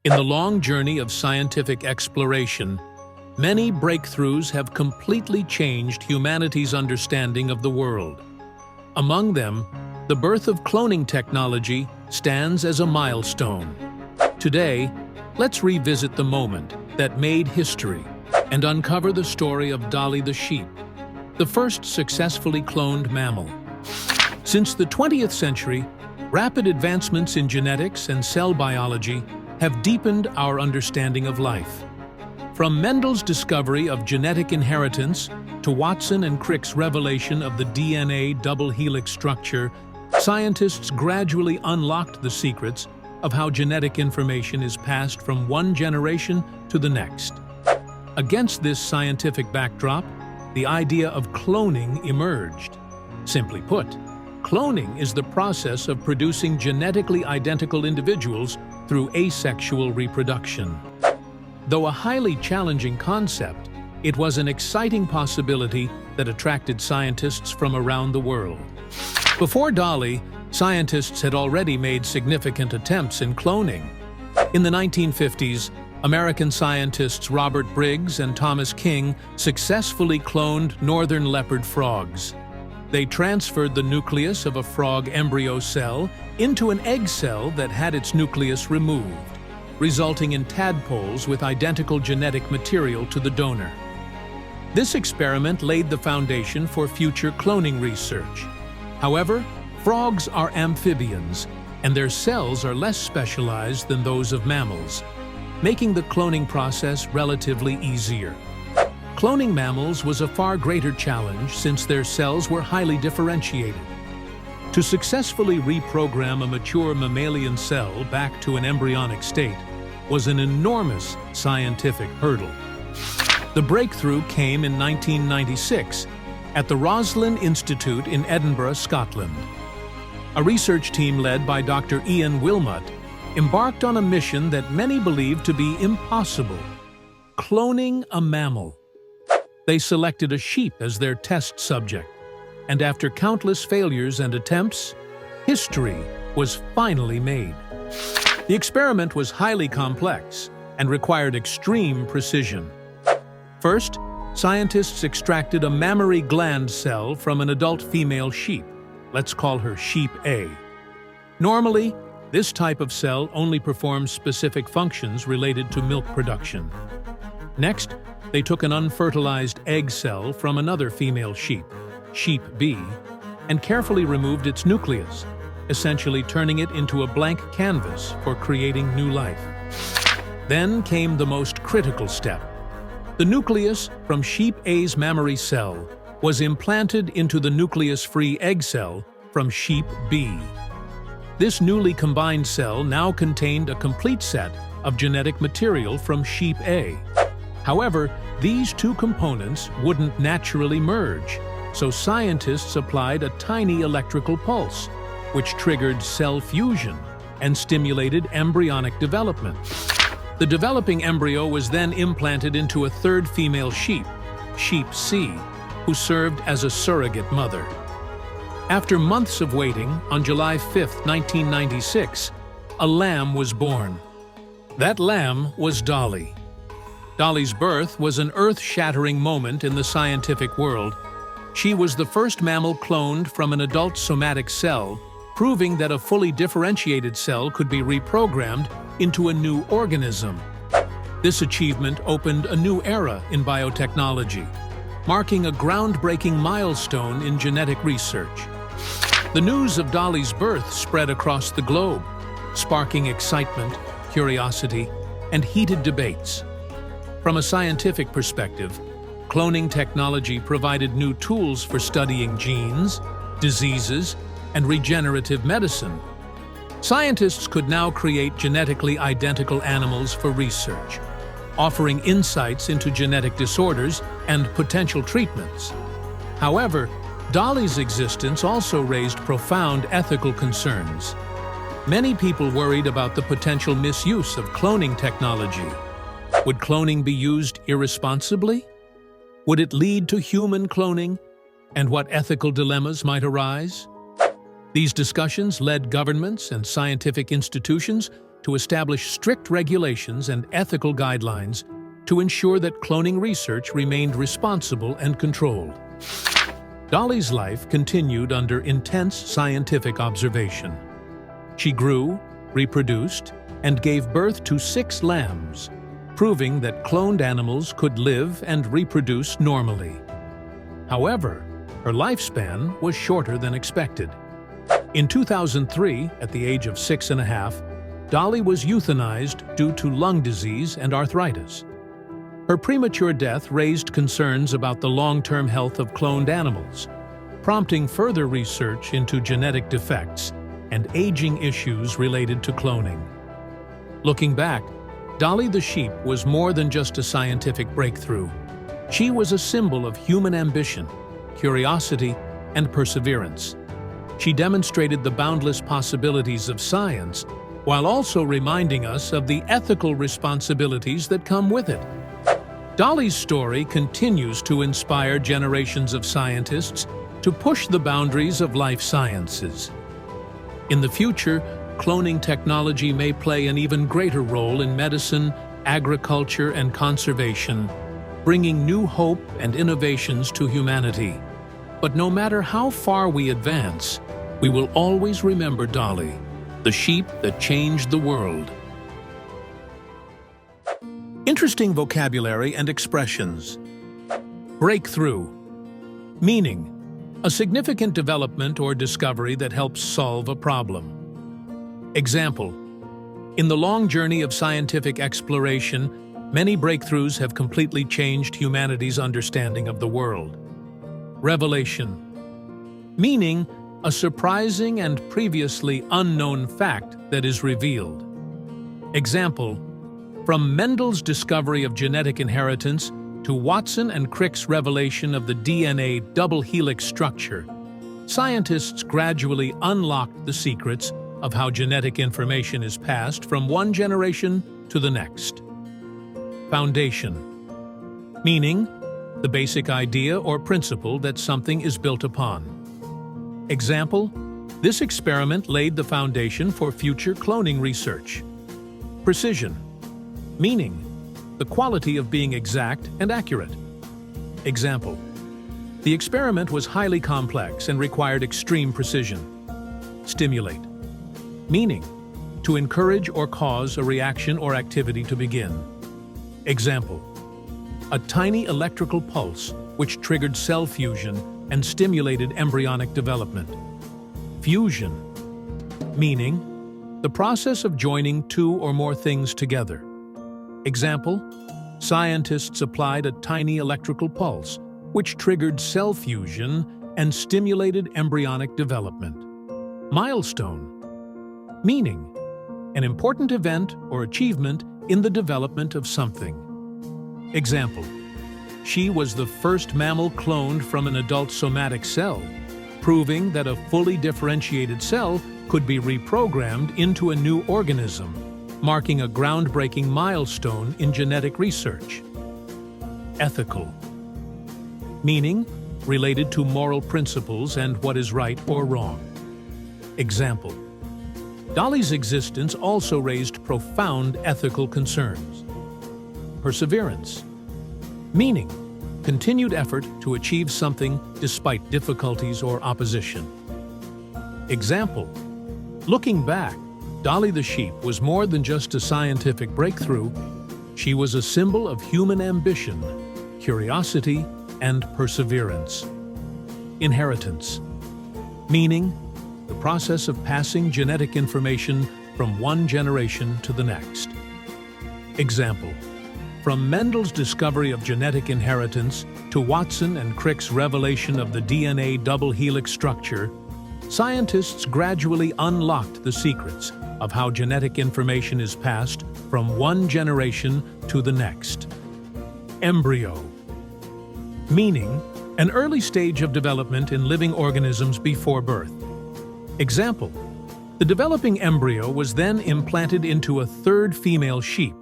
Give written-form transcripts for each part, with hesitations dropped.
In the long journey of scientific exploration, many breakthroughs have completely changed humanity's understanding of the world. Among them, the birth of cloning technology stands as a milestone. Today, let's revisit the moment that made history and uncover the story of Dolly the sheep, the first successfully cloned mammal. Since the 20th century, rapid advancements in genetics and cell biology have deepened our understanding of life. From Mendel's discovery of genetic inheritance to Watson and Crick's revelation of the DNA double helix structure, scientists gradually unlocked the secrets of how genetic information is passed from one generation to the next. Against this scientific backdrop, the idea of cloning emerged. Simply put, cloning is the process of producing genetically identical individuals through asexual reproduction. Though a highly challenging concept, it was an exciting possibility that attracted scientists from around the world. Before Dolly, scientists had already made significant attempts in cloning. In the 1950s, American scientists Robert Briggs and Thomas King successfully cloned northern leopard frogs. They transferred the nucleus of a frog embryo cell into an egg cell that had its nucleus removed, resulting in tadpoles with identical genetic material to the donor. This experiment laid the foundation for future cloning research. However, frogs are amphibians, and their cells are less specialized than those of mammals, making the cloning process relatively easier. Cloning mammals was a far greater challenge since their cells were highly differentiated. To successfully reprogram a mature mammalian cell back to an embryonic state was an enormous scientific hurdle. The breakthrough came in 1996 at the Roslin Institute in Edinburgh, Scotland. A research team led by Dr. Ian Wilmot embarked on a mission that many believed to be impossible: cloning a mammal. They selected a sheep as their test subject, and after countless failures and attempts, history was finally made. The experiment was highly complex and required extreme precision. First, scientists extracted a mammary gland cell from an adult female sheep. Let's call her Sheep A. Normally, this type of cell only performs specific functions related to milk production. Next, they took an unfertilized egg cell from another female sheep, Sheep B, and carefully removed its nucleus, essentially turning it into a blank canvas for creating new life. Then came the most critical step. The nucleus from Sheep A's mammary cell was implanted into the nucleus-free egg cell from Sheep B. This newly combined cell now contained a complete set of genetic material from Sheep A. However, these two components wouldn't naturally merge, so scientists applied a tiny electrical pulse, which triggered cell fusion and stimulated embryonic development. The developing embryo was then implanted into a third female sheep, Sheep C, who served as a surrogate mother. After months of waiting, on July 5, 1996, a lamb was born. That lamb was Dolly. Dolly's birth was an earth-shattering moment in the scientific world. She was the first mammal cloned from an adult somatic cell, proving that a fully differentiated cell could be reprogrammed into a new organism. This achievement opened a new era in biotechnology, marking a groundbreaking milestone in genetic research. The news of Dolly's birth spread across the globe, sparking excitement, curiosity, and heated debates. From a scientific perspective, cloning technology provided new tools for studying genes, diseases, and regenerative medicine. Scientists could now create genetically identical animals for research, offering insights into genetic disorders and potential treatments. However, Dolly's existence also raised profound ethical concerns. Many people worried about the potential misuse of cloning technology. Would cloning be used irresponsibly? Would it lead to human cloning? And what ethical dilemmas might arise? These discussions led governments and scientific institutions to establish strict regulations and ethical guidelines to ensure that cloning research remained responsible and controlled. Dolly's life continued under intense scientific observation. She grew, reproduced, and gave birth to 6 lambs, proving that cloned animals could live and reproduce normally. However, her lifespan was shorter than expected. In 2003, at the age of 6.5, Dolly was euthanized due to lung disease and arthritis. Her premature death raised concerns about the long-term health of cloned animals, prompting further research into genetic defects and aging issues related to cloning. Looking back, Dolly the sheep was more than just a scientific breakthrough. She was a symbol of human ambition, curiosity, and perseverance. She demonstrated the boundless possibilities of science, while also reminding us of the ethical responsibilities that come with it. Dolly's story continues to inspire generations of scientists to push the boundaries of life sciences. In the future, cloning technology may play an even greater role in medicine, agriculture, and conservation, bringing new hope and innovations to humanity. But no matter how far we advance, we will always remember Dolly, the sheep that changed the world. Interesting vocabulary and expressions. Breakthrough. Meaning: a significant development or discovery that helps solve a problem. Example: in the long journey of scientific exploration, many breakthroughs have completely changed humanity's understanding of the world. Revelation. Meaning: a surprising and previously unknown fact that is revealed. Example: from Mendel's discovery of genetic inheritance to Watson and Crick's revelation of the DNA double helix structure, scientists gradually unlocked the secrets of how genetic information is passed from one generation to the next. Foundation. Meaning: the basic idea or principle that something is built upon. Example: this experiment laid the foundation for future cloning research. Precision. Meaning: the quality of being exact and accurate. Example: the experiment was highly complex and required extreme precision. Stimulate. Meaning: to encourage or cause a reaction or activity to begin. Example: a tiny electrical pulse which triggered cell fusion and stimulated embryonic development. Fusion. Meaning: the process of joining 2 or more things together. Example: scientists applied a tiny electrical pulse which triggered cell fusion and stimulated embryonic development. Milestone. Meaning: an important event or achievement in the development of something. Example: she was the first mammal cloned from an adult somatic cell, proving that a fully differentiated cell could be reprogrammed into a new organism, marking a groundbreaking milestone in genetic research. Ethical. Meaning: related to moral principles and what is right or wrong. Example: Dolly's existence also raised profound ethical concerns. Perseverance. Meaning: continued effort to achieve something despite difficulties or opposition. Example: looking back, Dolly the sheep was more than just a scientific breakthrough. She was a symbol of human ambition, curiosity, and perseverance. Inheritance. Meaning: the process of passing genetic information from one generation to the next. Example: from Mendel's discovery of genetic inheritance to Watson and Crick's revelation of the DNA double helix structure, scientists gradually unlocked the secrets of how genetic information is passed from one generation to the next. Embryo. Meaning: an early stage of development in living organisms before birth. Example: the developing embryo was then implanted into a third female sheep,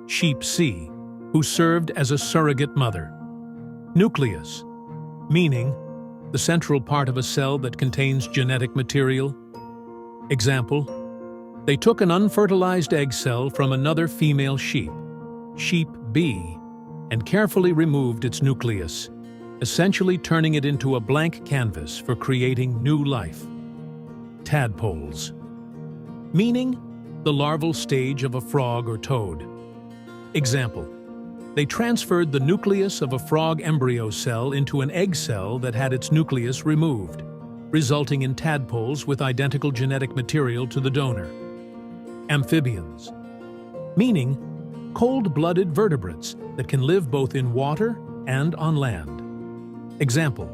sheep C, who served as a surrogate mother. Nucleus. Meaning: the central part of a cell that contains genetic material. Example: They took an unfertilized egg cell from another female sheep, sheep B, and carefully removed its nucleus, essentially turning it into a blank canvas for creating new life. Tadpoles, meaning the larval stage of a frog or toad. Example: they transferred the nucleus of a frog embryo cell into an egg cell that had its nucleus removed, resulting in tadpoles with identical genetic material to the donor. Amphibians, meaning cold-blooded vertebrates that can live both in water and on land. Example: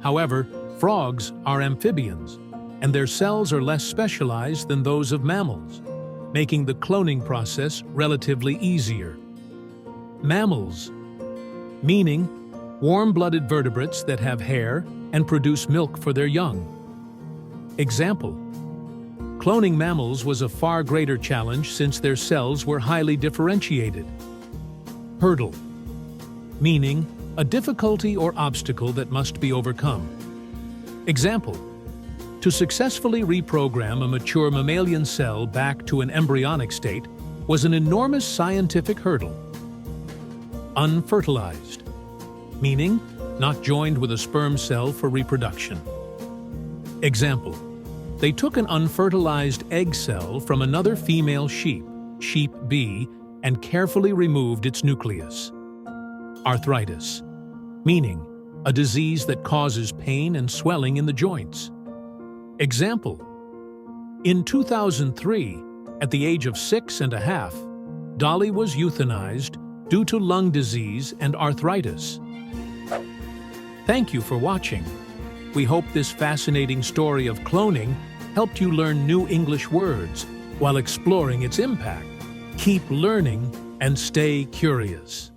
however, frogs are amphibians, and their cells are less specialized than those of mammals, making the cloning process relatively easier. Mammals, meaning warm-blooded vertebrates that have hair and produce milk for their young. Example: cloning mammals was a far greater challenge since their cells were highly differentiated. Hurdle, meaning a difficulty or obstacle that must be overcome. Example: to successfully reprogram a mature mammalian cell back to an embryonic state was an enormous scientific hurdle. Unfertilized, meaning not joined with a sperm cell for reproduction. Example: they took an unfertilized egg cell from another female sheep, sheep B, and carefully removed its nucleus. Arthritis, meaning a disease that causes pain and swelling in the joints. Example: in 2003, at the age of 6.5, Dolly was euthanized due to lung disease and arthritis. Thank you for watching. We hope this fascinating story of cloning helped you learn new English words while exploring its impact. Keep learning and stay curious.